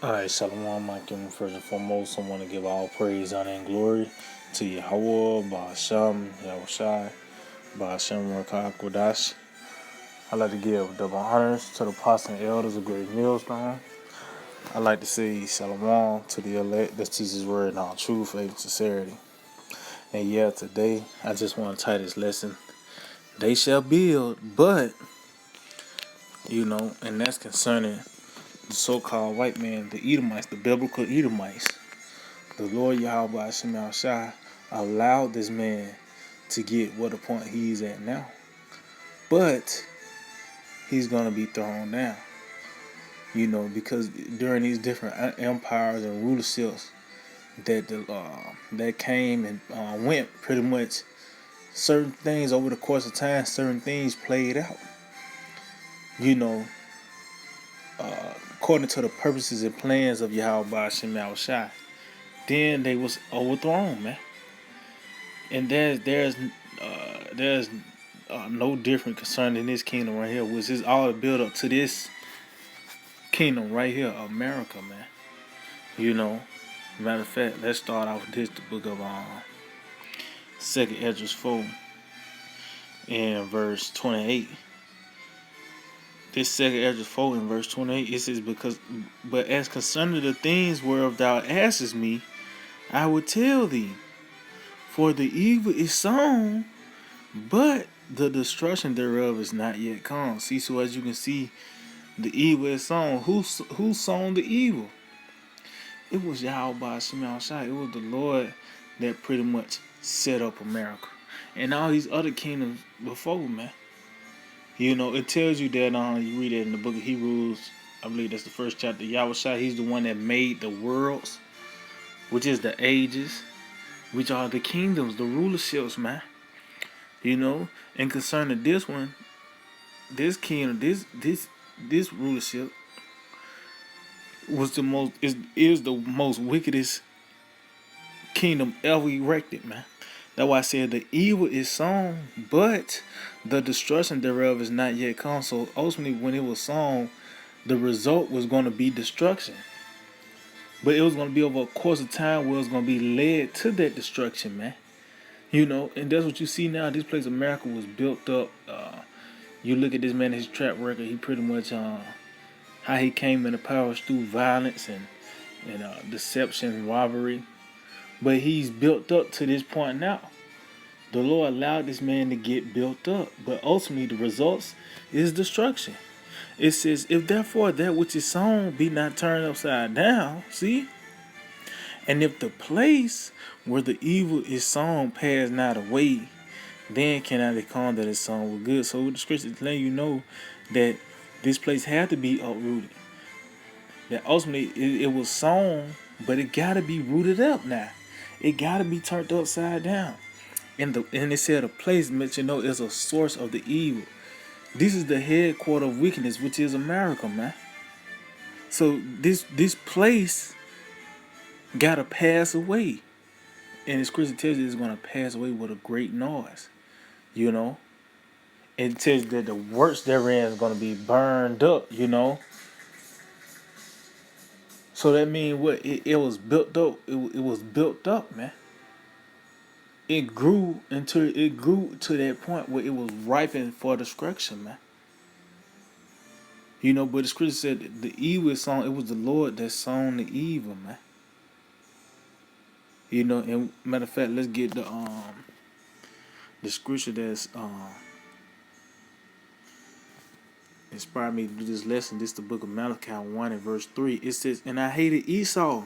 Alright, Shalom, Makim. First and foremost, I want to give all praise, honor, and glory to Yahweh, Ba'asham, Yahushai, Ba'asham, Rakah, Kodash. I'd like to give double honors to the apostles and elders of Great Millstone. I'd like to say Shalom to the elect that teach His word in all truth, faith, and sincerity. And yeah, today, I just want to title this lesson, They Shall Build, but, and that's concerning the so-called white man, the Edomites, the biblical Edomites. The Lord Yahweh Hashem Shai allowed this man to get what the point he's at now. But he's going to be thrown down. Because during these different empires and rulerships that came and went, pretty much certain things over the course of time, certain things played out. According to the purposes and plans of Yahweh Hashem Shai. Then they was overthrown, man. And there's no different concerning this kingdom right here, which is all the build up to this kingdom right here, America, man. Matter of fact, let's start off with this, the book of 2nd Ezra 4 and verse 28. This 2nd Ezra 4 and verse 28, it says, but as concerning the things whereof thou askest me, I will tell thee, for the evil is sown, but the destruction thereof is not yet come. See, so as you can see, the evil is sown. Who sown the evil? It was Yahweh Shema Shai. It was the Lord that pretty much set up America. And all these other kingdoms before, man. It tells you that, you read it in the book of Hebrews, I believe that's the first chapter. Yahweh Shai, he's the one that made the worlds, which is the ages, which are the kingdoms, the rulerships, man. And concerning this one, this kingdom, this rulership was is the most wickedest kingdom ever erected, man. That's why I said the evil is sown, but the destruction thereof is not yet come. So ultimately, when it was sown, the result was going to be destruction. But it was going to be over a course of time where it was going to be led to that destruction, man. And that's what you see now. This place, America, was built up. You look at this man, his track record. He pretty much how he came into power through violence and deception, robbery. But he's built up to this point now. The Lord allowed this man to get built up, but ultimately the results is destruction. It says, if therefore that which is sown be not turned upside down, see? And if the place where the evil is sown pass not away, then cannot it come that it's sown with good. So the scriptures letting you know that this place had to be uprooted. That ultimately it was sown, but it got to be rooted up now. It got to be turned upside down. And it said a place, is a source of the evil. This is the headquarters of wickedness, which is America, man. So this place gotta pass away. And the scripture tells you it's gonna pass away with a great noise. It tells you that the works therein is gonna be burned up, So that means what? It was built up. It was built up, man. It grew to that point where it was ripened for destruction, man. But the scripture said that the evil is sown. It was the Lord that sown the evil, man. And matter of fact, let's get the scripture that's inspired me to do this lesson. This is the book of Malachi 1 and verse 3. It says, and I hated Esau,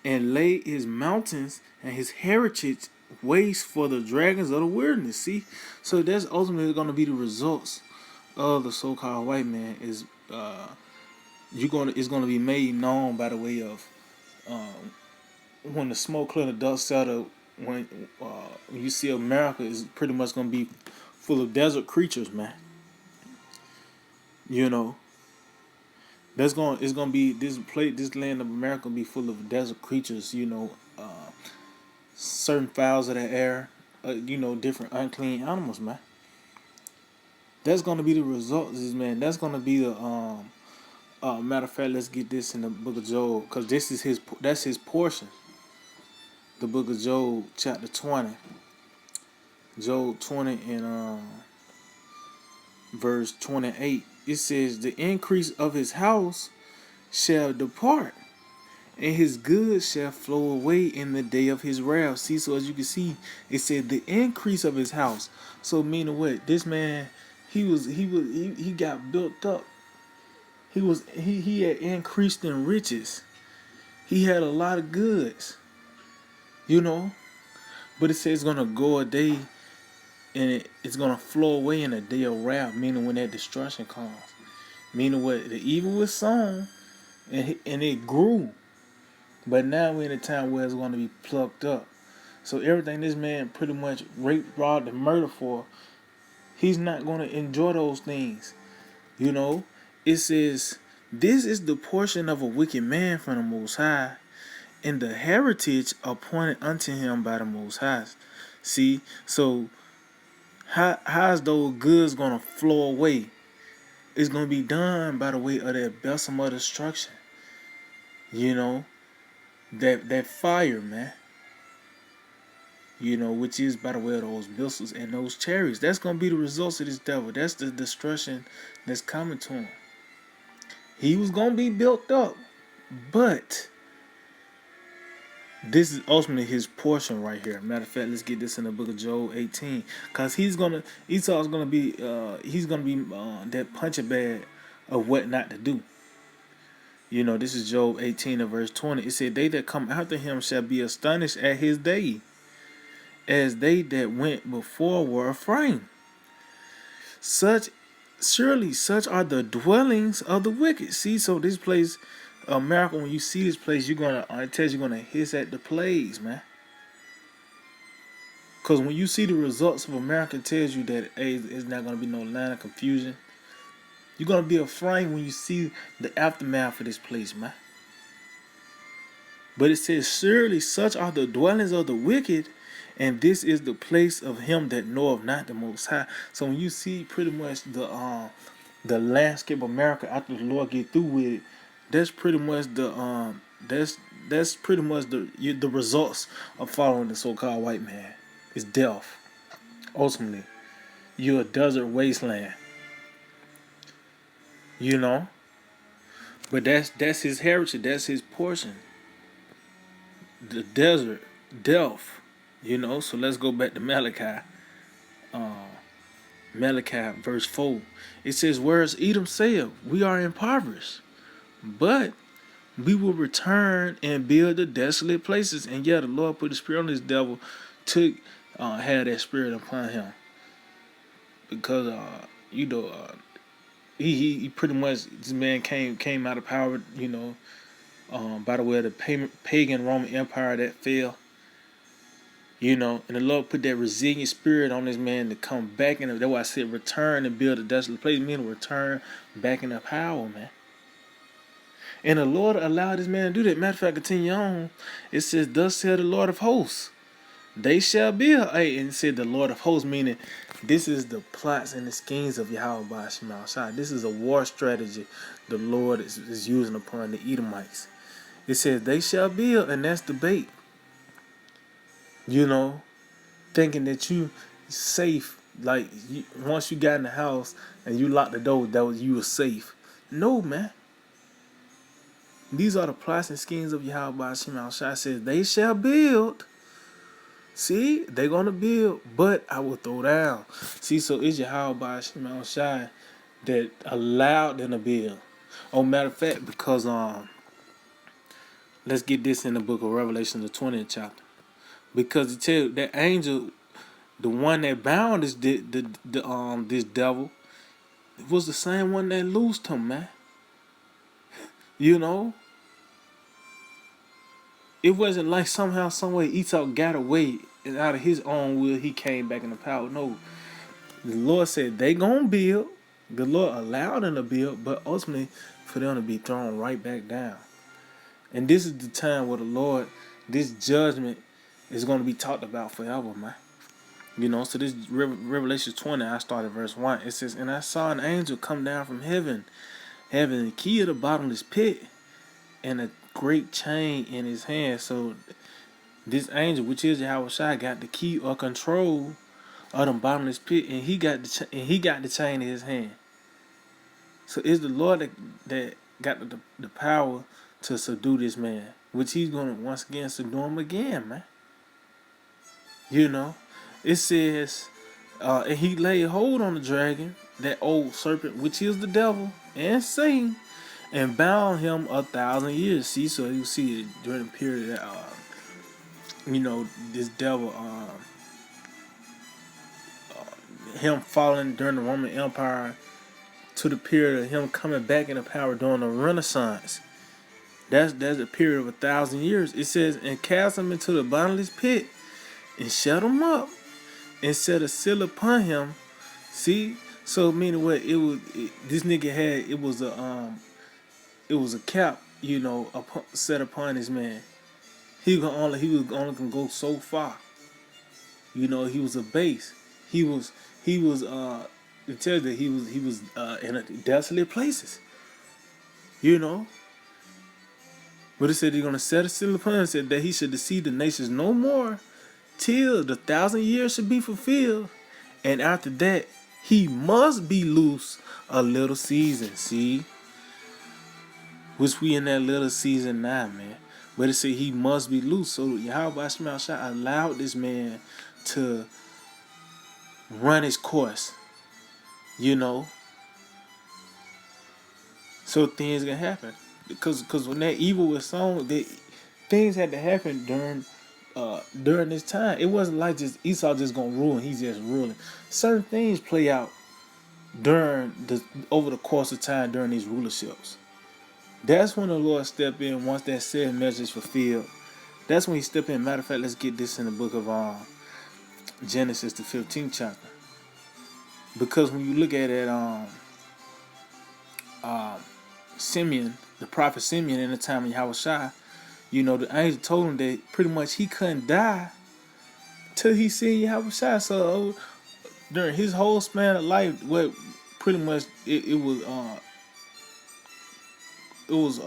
and laid his mountains and his heritage waste for the dragons of the wilderness. See, so that's ultimately going to be the results of the so-called white man. Is it's going to be made known by the way of when the smoke clear, the dust settle. When you see America is pretty much going to be full of desert creatures, man. It's going to be this land of America will be full of desert creatures. Certain fowls of the air, different unclean animals, man. That's going to be the results, man. That's going to be the Matter of fact, let's get this in the book of Job, because that's his portion. The book of Job, chapter 20. Job 20 and verse 28. It says, the increase of his house shall depart, and his goods shall flow away in the day of his wrath. See, so as you can see, it said the increase of his house. So meaning what? This man, he got built up. He had increased in riches. He had a lot of goods, you know. But it says it's gonna go a day, and it's gonna flow away in a day of wrath. Meaning when that destruction comes. Meaning what? The evil was sown, and it grew. But now we're in a time where it's going to be plucked up. So everything this man pretty much raped, robbed, and murdered for, he's not going to enjoy those things. You know, it says, this is the portion of a wicked man from the Most High, and the heritage appointed unto him by the Most High. See, so how's those goods going to flow away? It's going to be done by the way of that besom of destruction. You know, that fire, man. You know, which is by the way of those missiles and those chariots. That's going to be the results of this devil. That's the destruction that's coming to him. He was going to be built up, but this is ultimately his portion right here. Matter of fact, let's get this in the book of Job 18, because Esau's gonna be that punching bag of what not to do. You know, this is Job 18 and verse 20. It said, they that come after him shall be astonished at his day, as they that went before were afraid. Surely such are the dwellings of the wicked. See, so this place, America, when you see this place, it tells you're gonna hiss at the plagues, man. Because when you see the results of America, it tells you that, hey, it's not gonna be no land of confusion. You're gonna be afraid when you see the aftermath of this place, man. But it says, surely such are the dwellings of the wicked, and this is the place of him that knoweth not the Most High. So when you see pretty much the landscape of America after the Lord get through with it, that's pretty much the results of following the so-called white man. It's death. Ultimately, you're a desert wasteland. You know, but that's his heritage. That's his portion. The desert, death. You know, so let's go back to Malachi. Malachi verse 4. It says, whereas Edom said, we are impoverished, but we will return and build the desolate places. And yeah, the Lord put the spirit on this devil, had that spirit upon him. Because he pretty much, this man came out of power, you know, by the way of the pagan Roman Empire that fell. You know, and the Lord put that resilient spirit on this man to come back in. That's why I said return and build a desolate place. Meaning return back in the power, man. And the Lord allowed this man to do that. Matter of fact, continue on. It says, thus said the Lord of hosts, they shall build. Hey, and it said the Lord of hosts, meaning this is the plots and the schemes of Yahweh Ba'ashim Al-Shai. This is a war strategy the Lord is using upon the Edomites. It says they shall build, and that's the bait. You know, thinking that you safe, like once you got in the house and you locked the door, you were safe. No, man. These are the plots and schemes of Yahweh Ba'ashim Al-Shai. Says they shall build. See, they're gonna build, but I will throw down. See, so it's Yahweh Ba'ashim Al-Shai that allowed them to build. Oh, matter of fact, because let's get this in the book of Revelation, the 20th chapter. Because it tells that angel, the one that bound this devil, was the same one that loosed him, man. You know, it wasn't like somehow, some way Esau got away and out of his own will he came back in the power. No, the Lord said they gonna build. The Lord allowed them to build, but ultimately for them to be thrown right back down. And this is the time where the Lord, this judgment is going to be talked about forever, man. You know, so this Revelation 20, I started verse 1. It says, and I saw an angel come down from heaven, having the key of the bottomless pit and a great chain in his hand. So this angel, which is Yahweh Shai, got the key or control of the bottomless pit, and he got the chain in his hand. So it's the Lord that got the power to subdue this man, which he's gonna once again subdue him again, man. You know, it says, and he laid hold on the dragon, that old serpent, which is the devil and Satan, and bound him 1,000 years. See, so you see it during the period that, this devil, him falling during the Roman Empire to the period of him coming back into power during the Renaissance. That's a period of 1,000 years. It says, and cast him into the bottomless pit and shut him up and set a seal upon him. See, so meaning what this nigga had, it was a cap, set upon this man. He was only gonna go so far. He was a base. He was it tells that he was in desolate places. But it said he's gonna set a seal upon him, said that he should deceive the nations no more till the 1,000 years should be fulfilled. And after that, he must be loose a little season. See? Which we in that little season now, man. But it said he must be loose. So Yahweh Shai allowed this man to run his course. So things can happen. Because when that evil was sown, things had to happen during this time. It wasn't like just Esau just gonna rule and he's just ruling. Certain things play out over the course of time during these rulerships. That's when the Lord stepped in once that said measure is fulfilled. That's when he stepped in. Matter of fact, let's get this in the book of Genesis, the 15th chapter. Because when you look at it, Simeon, the prophet Simeon in the time of Yahweh Shai, the angel told him that pretty much he couldn't die till he seen Yahweh Shai. So during his whole span of life, what pretty much it was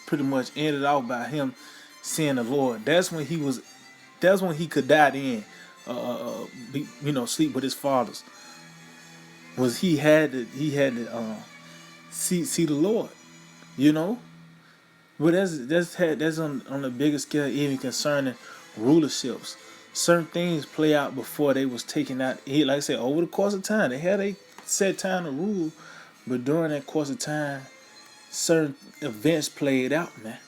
pretty much ended off by him seeing the Lord. That's when he could die then, sleep with his fathers. Was he had to see the Lord, But that's on the bigger scale, even concerning rulerships. Certain things play out before they was taken out. Like I said, over the course of time, they had a set time to rule, but during that course of time, certain events played out, man.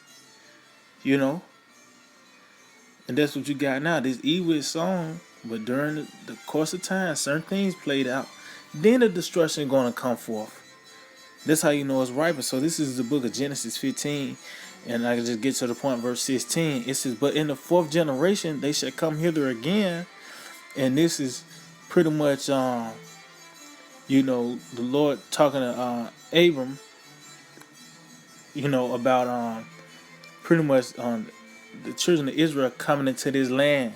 And that's what you got now. This evil is sown, but during the course of time, certain things played out. Then the destruction going to come forth. That's how you know it's ripe. So this is the book of Genesis 15. And I can just get to the point, verse 16. It says, but in the 4th generation, they shall come hither again. And this is pretty much, the Lord talking to Abram, about pretty much the children of Israel coming into this land,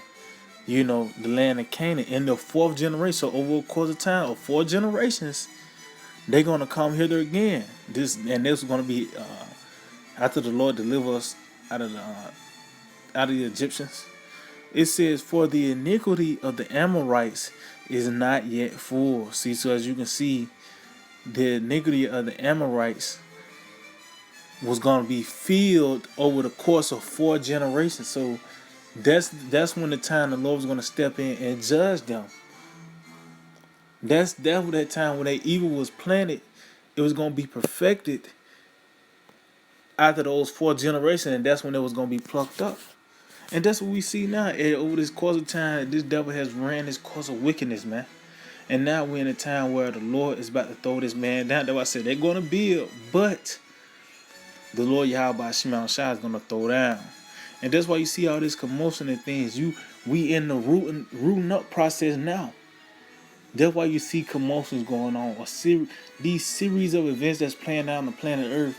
the land of Canaan in the 4th generation. So over the course of time of 4 generations, they're going to come hither again. This is going to be after the Lord deliver us out of the Egyptians. It says, for the iniquity of the Amorites is not yet full. See, so as you can see, the iniquity of the Amorites was going to be filled over the course of 4 generations. So that's when the time the Lord was going to step in and judge them. That's that time when that evil was planted, it was going to be perfected after those 4 generations, and that's when it was going to be plucked up. And that's what we see now. And over this course of time, this devil has ran this course of wickedness, man. And now we're in a time where the Lord is about to throw this man down. That's why I said they're going to build, but the Lord Yahweh Shai is going to throw down. And that's why you see all this commotion and things. We in the rooting up process now. That's why you see commotions going on. These series of events that's playing out on the planet Earth.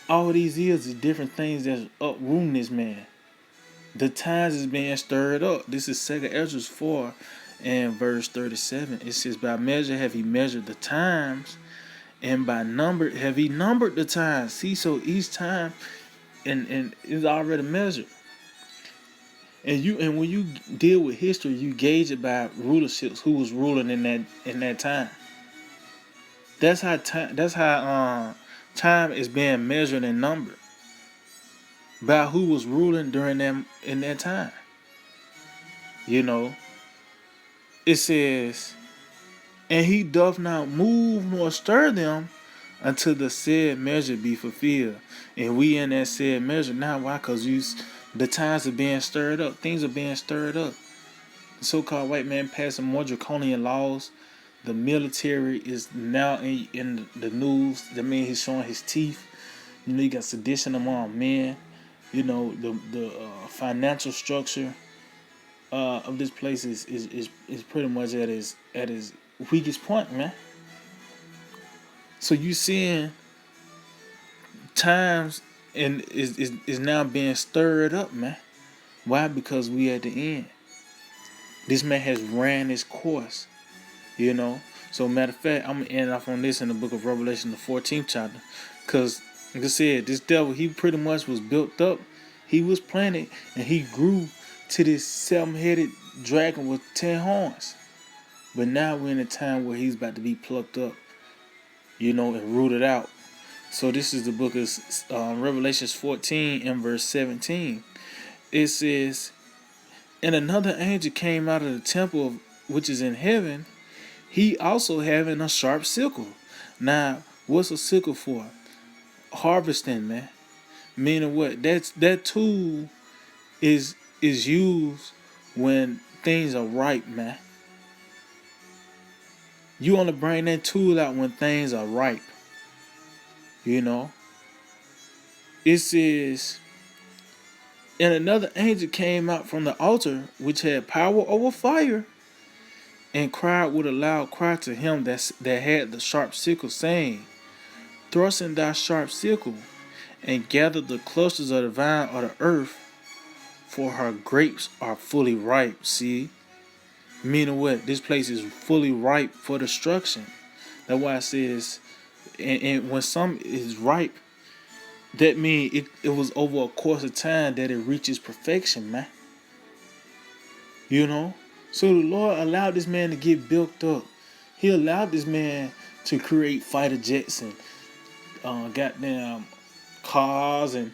All these years is different things that's uprooting this man. The times is being stirred up. This is 2 Ezra 4 and verse 37. It says, by measure have he measured the times And by number have he numbered the times. See, so each time and is already measured. And when you deal with history, you gauge it by rulerships, who was ruling in that time. That's how time is being measured and numbered by who was ruling during them in that time. You know, it says, and he doth not move nor stir them until the said measure be fulfilled. And we in that said measure now. Why? Because the times are being stirred up. Things are being stirred up. The so-called white man passing more draconian laws. The military is now in the news. That means he's showing his teeth. You know, you got sedition among men. You know, the financial structure of this place is pretty much at his weakest point, man. So you seeing times and is now being stirred up, man. Why? Because we at the end. This man has ran his course, you know. So matter of fact, I'm gonna end off on this in the book of Revelation, the 14th chapter, because like I said, this devil, he pretty much was built up, he was planted, and he grew to this 7-headed dragon with 10 horns. But now we're in a time where he's about to be plucked up, you know, and rooted out. So this is the book of Revelations 14 and verse 17. It says, and another angel came out of the temple which is in heaven, he also having a sharp sickle. Now, what's a sickle for? Harvesting, man. Meaning what? That tool is used when things are ripe, man. You want to bring that tool out when things are ripe. You know? It says, and another angel came out from the altar, which had power over fire, and cried with a loud cry to him that had the sharp sickle, saying, thrust in thy sharp sickle, and gather the clusters of the vine of the earth, for her grapes are fully ripe. See? Meaning what? This place is fully ripe for destruction. That's why it says, and when some is ripe, that means it was over a course of time that it reaches perfection, man. You know? So the Lord allowed this man to get built up. He allowed this man to create fighter jets and goddamn cars and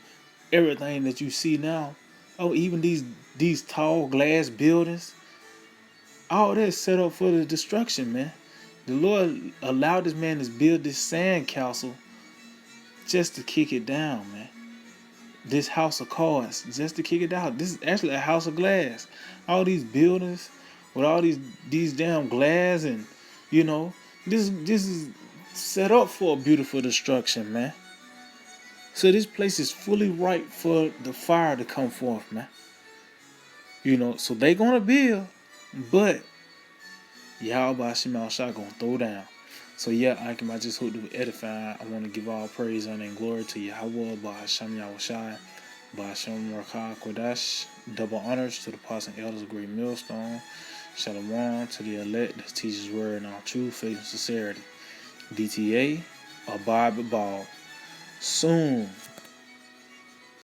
everything that you see now. Oh, even these tall glass buildings. All that's set up for the destruction, man. The Lord allowed this man to build this sand castle just to kick it down, man. This house of cards, just to kick it down. This is actually a house of glass. All these buildings with all these damn glass, and you know, this is set up for a beautiful destruction, man. So this place is fully ripe for the fire to come forth, man. You know, so they gonna build, but Yahweh Shema Shah gonna throw down. So yeah, I just hope to edify. I want to give all praise, honor, and glory to Yahweh, Bahasham Yahushai, Bahasham Rakah Kodash. Double honors to the apostles and elders of Great Millstone. Shalom to the elect that teaches word in all truth, faith, and sincerity. DTA, Abide Ball. Soon.